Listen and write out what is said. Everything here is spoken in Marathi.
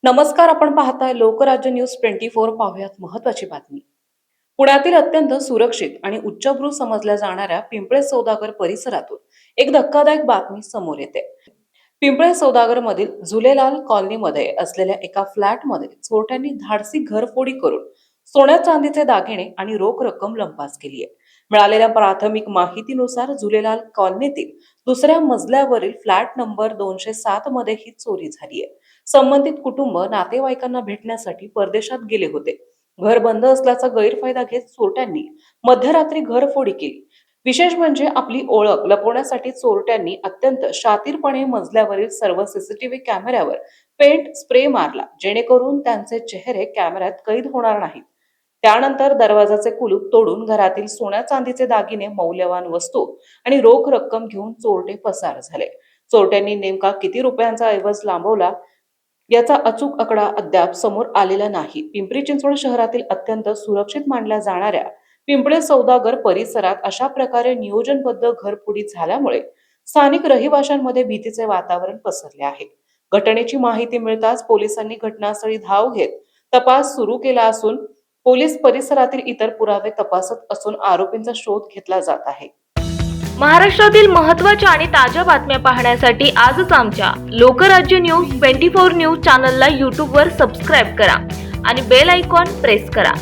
नमस्कार, आपण पाहताय लोकराज्य न्यूज 24. पाहुयात महत्वाची बातमी. पुण्यातील अत्यंत सुरक्षित आणि उच्चभ्रू समजल्या जाणाऱ्या पिंपळे सौदागर परिसरातून एक धक्कादायक बातमी समोर येते. पिंपळे सौदागर मधील झुलेलाल कॉलनीमध्ये असलेल्या एका फ्लॅटमध्ये चोरट्यांनी धाडसी घरफोडी करून सोन्या चांदीचे दागिने आणि रोख रक्कम लंपास केली आहे. मिळालेल्या प्राथमिक माहितीनुसार झुलेलाल कॉलनीतील दुसऱ्या मजल्यावरील फ्लॅट नंबर 207 मध्ये ही चोरी झाली आहे. संबंधित कुटुंब नातेवाईकांना भेटण्यासाठी परदेशात गेले होते. घर बंद असल्याचा गैरफायदा घेत चोरट्यांनी मध्यरात्री घरफोडी केली. विशेष म्हणजे आपली ओळख लपवण्यासाठी चोरट्यांनी अत्यंत शातीरपणे मजल्यावरील सर्व सीसीटीव्ही कॅमेऱ्यावर पेंट स्प्रे मारला, जेणेकरून त्यांचे चेहरे कॅमेऱ्यात कैद होणार नाहीत. त्यानंतर दरवाजाचे कुलूप तोडून घरातील सोन्या चांदीचे दागिने, मौल्यवान वस्तू आणि रोख रक्कम घेऊन चोरटे पसार झाले. चोरट्यांनी नेमका किती रुपयांचा ऐवज लांबवला याचा अचूक आकडा अद्याप समोर आलेला नाही. पिंपरी चिंचवड शहरातील अत्यंत सुरक्षित मानल्या जाणाऱ्या पिंपळे सौदागर परिसरात अशा प्रकारे नियोजनबद्ध घरफोडी झाल्यामुळे स्थानिक रहिवाशांमध्ये भीतीचे वातावरण पसरले आहे. घटनेची माहिती मिळताच पोलिसांनी घटनास्थळी धाव घेत तपास सुरू केला असून पोलीस परिसरातील इतर पुरावे तपासत असून आरोपींचा शोध घेतला जात आहे. महाराष्ट्रातील महत्त्वाच्या आणि ताज्या बातम्या पाहण्यासाठी आजच आमच्या लोकराज्य न्यूज 24 न्यूज चॅनलला YouTube वर सबस्क्राईब करा आणि बेल आयकॉन प्रेस करा.